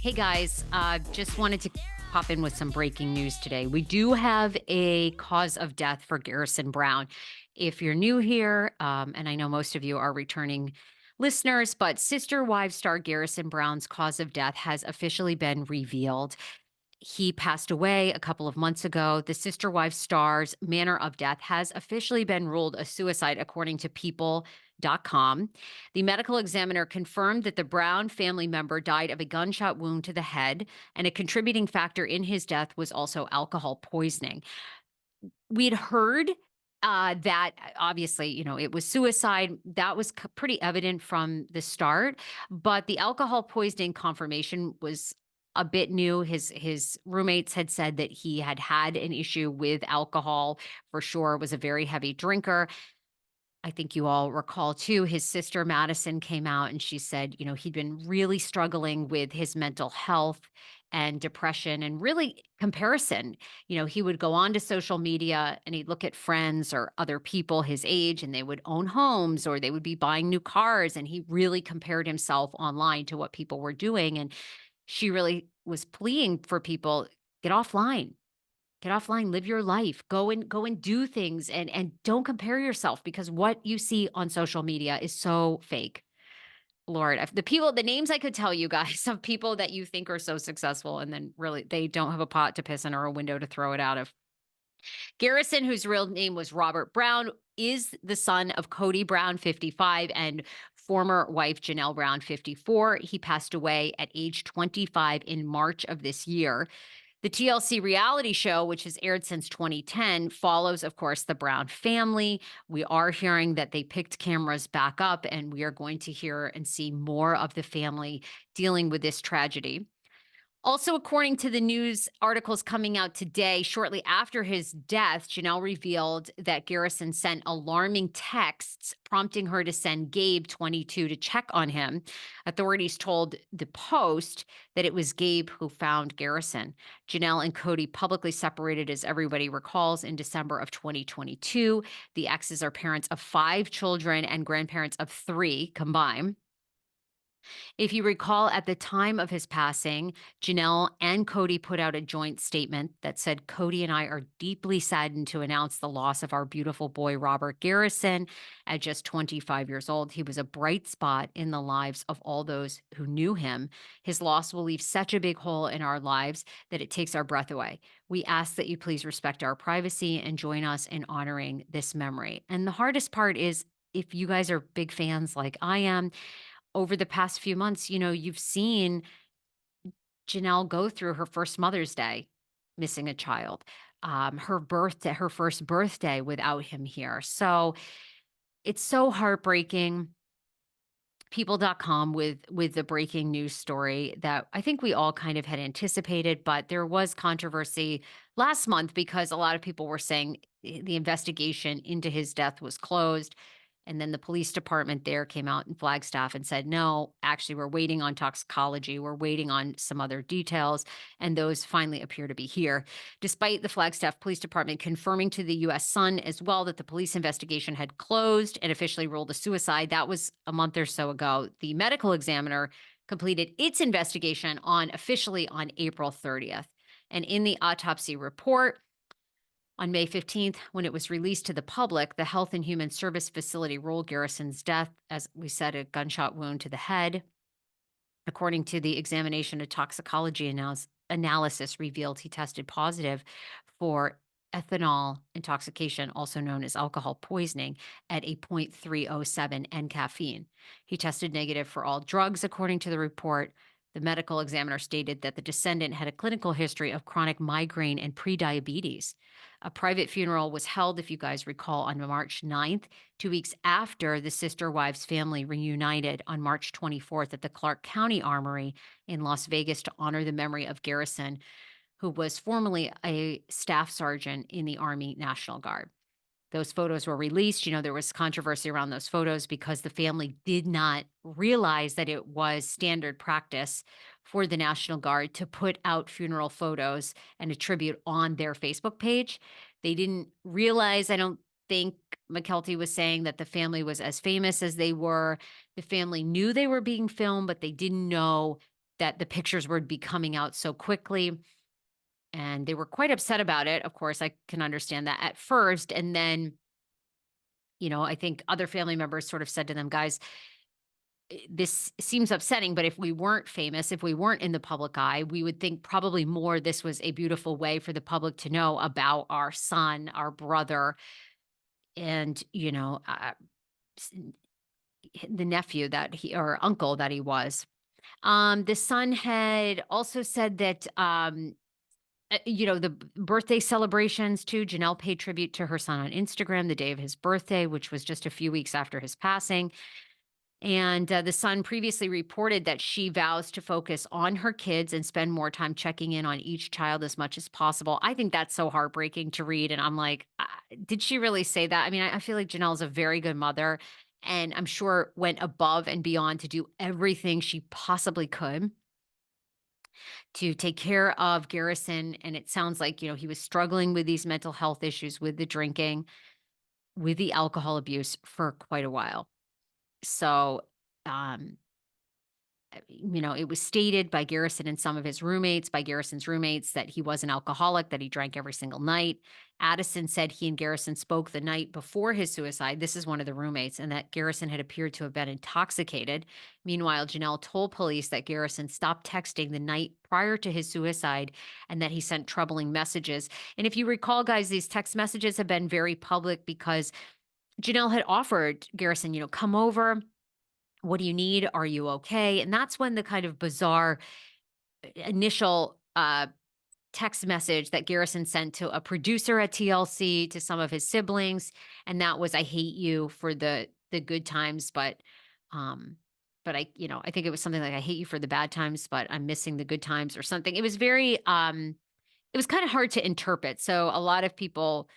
Hey guys, just wanted to pop in with some breaking news today. We do have a cause of death for Garrison Brown. If you're new here, and I know most of you are returning listeners, but Sister Wives star Garrison Brown's cause of death has officially been revealed. He passed away a couple of months ago. The Sister Wives star's manner of death has officially been ruled a suicide, according to People.com. The medical examiner confirmed that the Brown family member died of a gunshot wound to the head, and a contributing factor in his death was also alcohol poisoning. We'd heard that obviously, it was suicide. That was pretty evident from the start, but the alcohol poisoning confirmation was a bit new. His roommates had said that he had had an issue with alcohol for sure, was a very heavy drinker. I think you all recall too, his sister Madison came out and she said, he'd been really struggling with his mental health and depression and really comparison. He would go on to social media and he'd look at friends or other people his age and they would own homes or they would be buying new cars. And he really compared himself online to what people were doing. And she really was pleading for people, get offline. Get offline, live your life, go and do things and don't compare yourself because what you see on social media is so fake. Lord, the names I could tell you guys of people that you think are so successful and then really they don't have a pot to piss in or a window to throw it out of. Garrison, whose real name was Robert Brown, is the son of Cody Brown, 55, and former wife Janelle Brown, 54. He passed away at age 25 in March of this year. The TLC reality show, which has aired since 2010, follows, of course, the Brown family. We are hearing that they picked cameras back up, and we are going to hear and see more of the family dealing with this tragedy. Also, according to the news articles coming out today, shortly after his death, Janelle revealed that Garrison sent alarming texts prompting her to send Gabe, 22, to check on him. Authorities told the Post that it was Gabe who found Garrison. Janelle and Cody publicly separated, as everybody recalls, in December of 2022. The exes are parents of 5 children and grandparents of 3 combined. If you recall, at the time of his passing, Janelle and Cody put out a joint statement that said, Cody and I are deeply saddened to announce the loss of our beautiful boy, Robert Garrison. At just 25 years old, he was a bright spot in the lives of all those who knew him. His loss will leave such a big hole in our lives that it takes our breath away. We ask that you please respect our privacy and join us in honoring this memory. And the hardest part is, if you guys are big fans like I am, over the past few months, you've seen Janelle go through her first Mother's Day missing a child, her first birthday without him here. So it's so heartbreaking. People.com with the breaking news story that I think we all kind of had anticipated, but there was controversy last month because a lot of people were saying the investigation into his death was closed. And then the police department there came out in Flagstaff and said, no, actually, we're waiting on toxicology. We're waiting on some other details. And those finally appear to be here. Despite the Flagstaff Police Department confirming to the U.S. Sun as well that the police investigation had closed and officially ruled a suicide, that was a month or so ago. The medical examiner completed its investigation officially on April 30th. And in the autopsy report, on May 15th, when it was released to the public, the Health and Human Service Facility ruled Garrison's death, as we said, a gunshot wound to the head. According to the examination, a toxicology analysis revealed he tested positive for ethanol intoxication, also known as alcohol poisoning, at a 0.307 and caffeine. He tested negative for all drugs, according to the report. The medical examiner stated that the descendant had a clinical history of chronic migraine and prediabetes. A private funeral was held, if you guys recall, on March 9th, 2 weeks after the Sister Wives family reunited on March 24th at the Clark County Armory in Las Vegas to honor the memory of Garrison, who was formerly a staff sergeant in the Army National Guard. Those photos were released. There was controversy around those photos because the family did not realize that it was standard practice for the National Guard to put out funeral photos and a tribute on their Facebook page. They didn't realize, I don't think McKelty was saying, that the family was as famous as they were. The family knew they were being filmed, but they didn't know that the pictures would be coming out so quickly. And they were quite upset about it. Of course, I can understand that at first. And then, I think other family members sort of said to them, guys, this seems upsetting, but if we weren't famous, if we weren't in the public eye, we would think probably more this was a beautiful way for the public to know about our son, our brother, and, s- the nephew that he or uncle that he was. The son had also said that, the birthday celebrations too. Janelle paid tribute to her son on Instagram the day of his birthday, which was just a few weeks after his passing. And the Sun previously reported that she vows to focus on her kids and spend more time checking in on each child as much as possible. I think that's so heartbreaking to read. And I'm like, did she really say that? I mean, I feel like Janelle is a very good mother and I'm sure went above and beyond to do everything she possibly could to take care of Garrison. And it sounds like, he was struggling with these mental health issues, with the drinking, with the alcohol abuse for quite a while. So, um, it was stated by Garrison and some of his roommates, by Garrison's roommates, that he was an alcoholic, that he drank every single night. Addison said he and Garrison spoke the night before his suicide. This is one of the roommates, and that Garrison had appeared to have been intoxicated. Meanwhile, Janelle told police that Garrison stopped texting the night prior to his suicide and that he sent troubling messages. And if you recall, guys, these text messages have been very public because Janelle had offered Garrison, come over. What do you need? Are you okay? And that's when the kind of bizarre initial text message that Garrison sent to a producer at TLC, to some of his siblings, and that was, "I hate you for the good times, um, but I think it was something like, I hate you for the bad times, but I'm missing the good times," or something. It was very, it was kind of hard to interpret. So a lot of people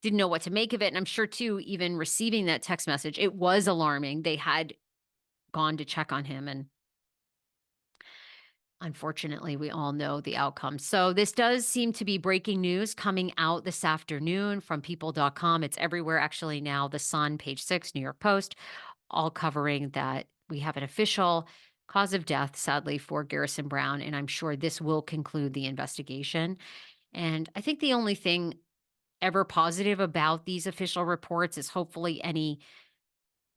didn't know what to make of it, and I'm sure too, even receiving that text message, it was alarming. They had gone to check on him, and unfortunately, we all know the outcome. So this does seem to be breaking news coming out this afternoon from people.com. It's everywhere actually now. The Sun, Page 6, New York Post, all covering that we have an official cause of death, sadly, for Garrison Brown. And I'm sure this will conclude the investigation. And I think the only thing ever positive about these official reports is hopefully any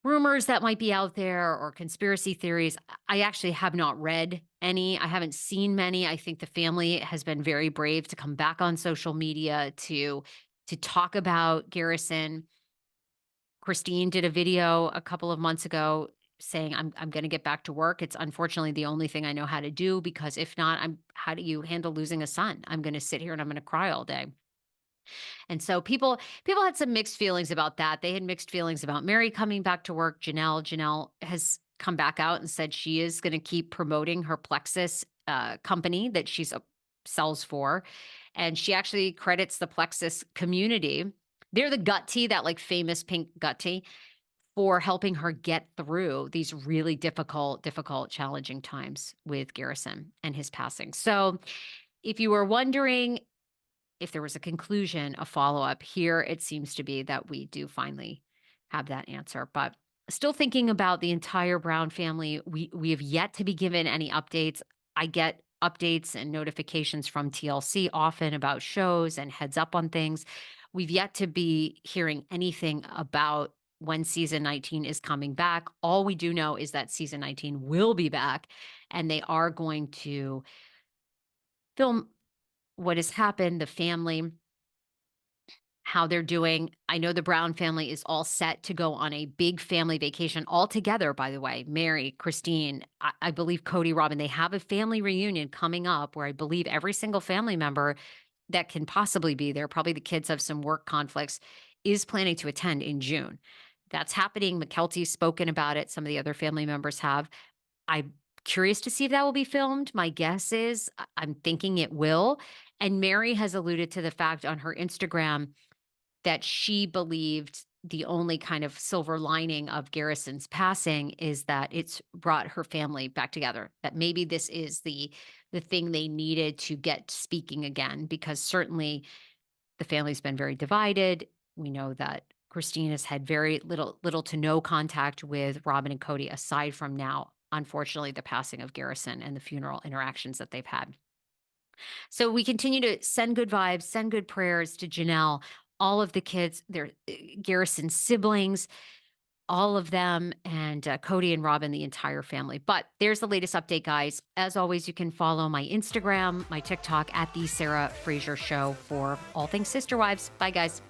rumors that might be out there or conspiracy theories. I actually have not read any. I haven't seen many. I think the family has been very brave to come back on social media to talk about Garrison. Christine did a video a couple of months ago saying, I'm going to get back to work. It's unfortunately the only thing I know how to do, because if not, how do you handle losing a son? I'm going to sit here and I'm going to cry all day." And so people had some mixed feelings about that. They had mixed feelings about Mary coming back to work. Janelle has come back out and said she is going to keep promoting her Plexus company that she's sells for, and she actually credits the Plexus community. They're the gut tea, that like famous pink gut tea, for helping her get through these really difficult, challenging times with Garrison and his passing. So, if you were wondering if there was a conclusion, a follow-up, here it seems to be that we do finally have that answer. But still thinking about the entire Brown family, we have yet to be given any updates. I get updates and notifications from TLC often about shows and heads up on things. We've yet to be hearing anything about when season 19 is coming back. All we do know is that season 19 will be back, and they are going to film what has happened, the family, how they're doing. I know the Brown family is all set to go on a big family vacation all together, by the way. Mary, Christine, I believe Cody, Robin, they have a family reunion coming up where I believe every single family member that can possibly be there, probably the kids have some work conflicts, is planning to attend in June. That's happening. McKelty's spoken about it. Some of the other family members have. I'm curious to see if that will be filmed. My guess is I'm thinking it will. And Mary has alluded to the fact on her Instagram that she believed the only kind of silver lining of Garrison's passing is that it's brought her family back together. That maybe this is the thing they needed to get speaking again, because certainly the family's been very divided. We know that Christine has had very little to no contact with Robin and Cody aside from now unfortunately, the passing of Garrison and the funeral interactions that they've had. So we continue to send good vibes, send good prayers to Janelle, all of the kids, their Garrison siblings, all of them, and Cody and Robin, the entire family. But there's the latest update, guys. As always, you can follow my Instagram, my TikTok at the Sarah Fraser Show for all things Sister Wives. Bye, guys.